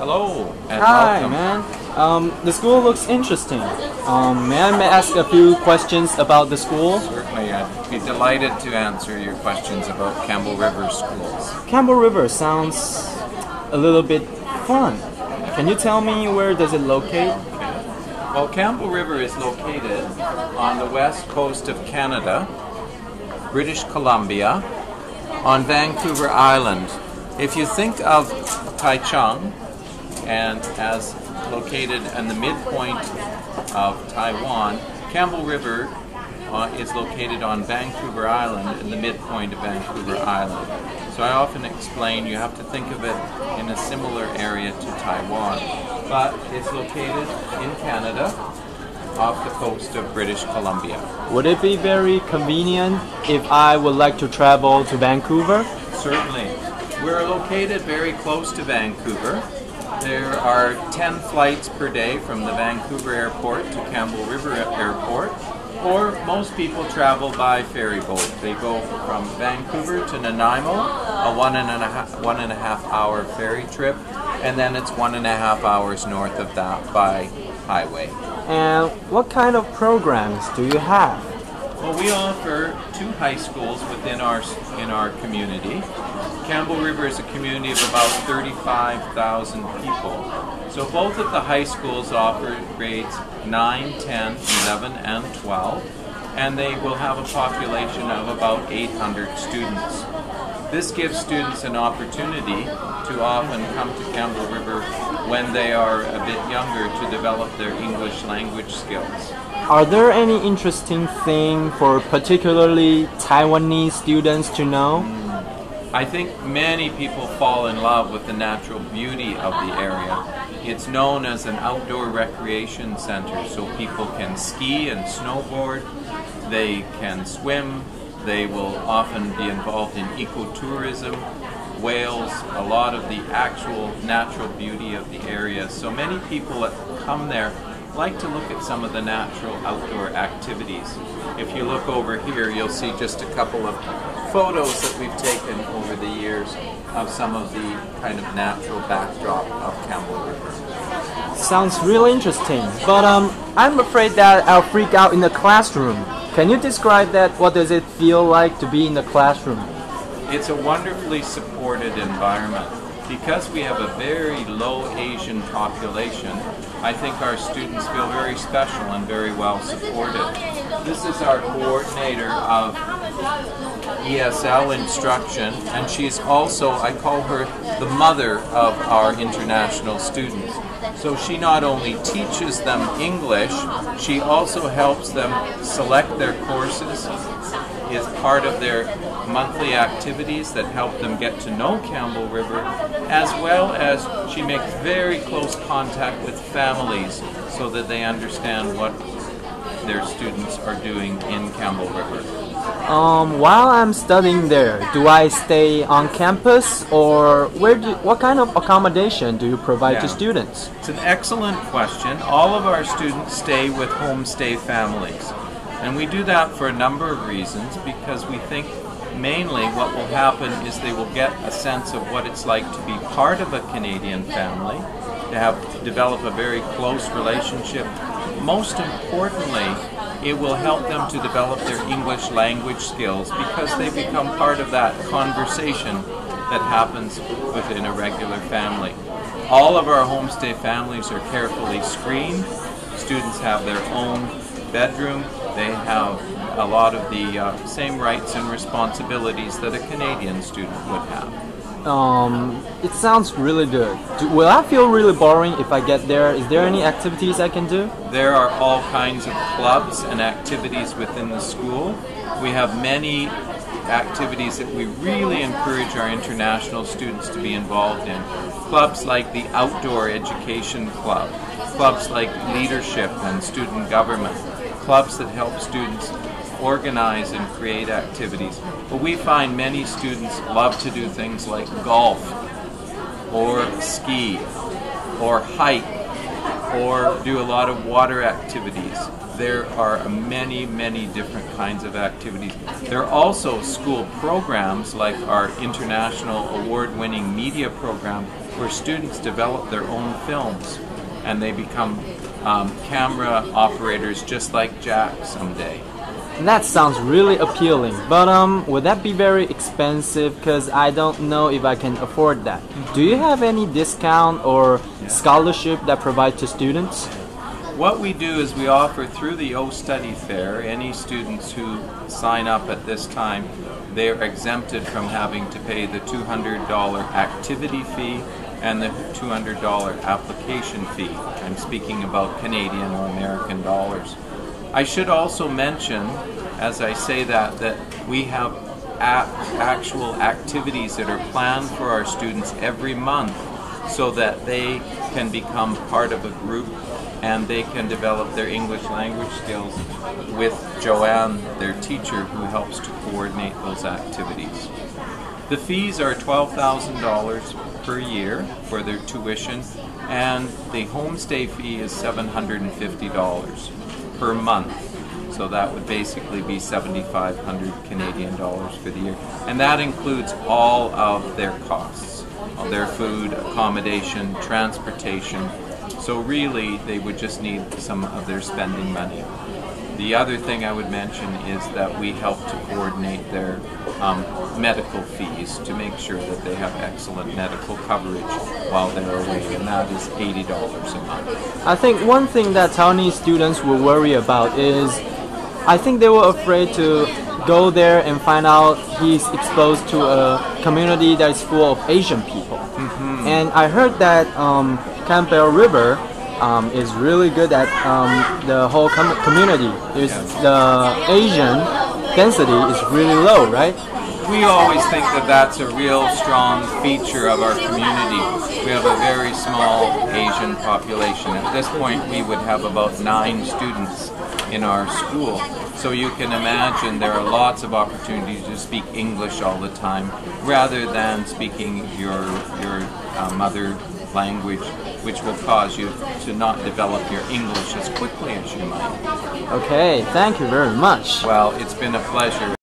Hello and Hi, welcome. man. The school looks interesting. May I ask a few questions about the school? Certainly, I'd be delighted to answer your questions about Campbell River schools. Campbell River sounds a little bit fun. Can you tell me where does it locate? Well, Campbell River is located on the west coast of Canada, British Columbia, on Vancouver Island. If you think of Taichung and as located in the midpoint of Taiwan, Campbell River is located on Vancouver Island in the midpoint of Vancouver Island. So I often explain you have to think of it in a similar area to Taiwan, but it's located in Canada off the coast of British Columbia. Would it be very convenient if I would like to travel to Vancouver? Certainly. We're located very close to Vancouver. There are 10 flights per day from the Vancouver Airport to Campbell River Airport, or most people travel by ferry boat. They go from Vancouver to Nanaimo, a one and a half hour ferry trip, and then it's 1.5 hours north of that by highway. And what kind of programs do you have? Well, we offer 2 high schools within our community. Campbell River is a community of about 35,000 people. So both of the high schools offer grades 9, 10, 11, and 12, and they will have a population of about 800 students. This gives students an opportunity to often come to Campbell River when they are a bit younger to develop their English language skills. Are there any interesting thing for particularly Taiwanese students to know? I think many people fall in love with the natural beauty of the area. It's known as an outdoor recreation center, so people can ski and snowboard, they can swim, they will often be involved in ecotourism, whales, a lot of the actual natural beauty of the area. So many people that come there like to look at some of the natural outdoor activities. If you look over here, you'll see just a couple of photos that we've taken over the years of some of the kind of natural backdrop of Campbell River. Sounds really interesting, but I'm afraid that I'll freak out in the classroom. Can you describe that? What does it feel like to be in the classroom? It's a wonderfully supported environment. Because we have a very low Asian population, I think our students feel very special and very well supported. This is our coordinator of ESL instruction, and she's also, I call her the mother of our international students. So she not only teaches them English, she also helps them select their courses, is part of their monthly activities that help them get to know Campbell River, as well as she makes very close contact with families so that they understand what their students are doing in Campbell River. While I'm studying there, do I stay on campus, or what kind of accommodation do you provide to students? It's an excellent question. All of our students stay with homestay families. And we do that for a number of reasons, because we think mainly what will happen is they will get a sense of what it's like to be part of a Canadian family, to develop a very close relationship. Most importantly, it will help them to develop their English language skills because they become part of that conversation that happens within a regular family. All of our homestay families are carefully screened. Students have their own bedroom. They have a lot of the same rights and responsibilities that a Canadian student would have. It sounds really good. Will I feel really boring if I get there? Is there any activities I can do? There are all kinds of clubs and activities within the school. We have many activities that we really encourage our international students to be involved in. Clubs like the Outdoor Education Club, clubs like Leadership and Student Government, clubs that help students organize and create activities. But we find many students love to do things like golf, or ski, or hike, or do a lot of water activities. There are many, many different kinds of activities. There are also school programs like our international award-winning media program where students develop their own films and they become camera operators just like Jack someday. That sounds really appealing, but would that be very expensive? Because I don't know if I can afford that. Do you have any discount or scholarship that provide to students? What we do is we offer through the O Study Fair, any students who sign up at this time, they are exempted from having to pay the $200 activity fee and the $200 application fee. I'm speaking about Canadian or American dollars. I should also mention, as I say that we have actual activities that are planned for our students every month so that they can become part of a group and they can develop their English language skills with Joanne, their teacher, who helps to coordinate those activities. The fees are $12,000 per year for their tuition, and the homestay fee is $750 per month. So that would basically be 7,500 Canadian dollars for the year. And that includes all of their costs, all their food, accommodation, transportation. So really, they would just need some of their spending money. The other thing I would mention is that we help to coordinate their medical fees to make sure that they have excellent medical coverage while they're away, and that is $80 a month. I think one thing that Taiwanese students will worry about is, I think they were afraid to go there and find out he's exposed to a community that is full of Asian people. And I heard that Campbell River is really good at the whole community. The Asian density is really low, right? We always think that that's a real strong feature of our community. We have a very small Asian population. At this point, we would have about 9 students in our school. So you can imagine there are lots of opportunities to speak English all the time, rather than speaking your mother language, which will cause you to not develop your English as quickly as you might. Okay, thank you very much. Well, it's been a pleasure.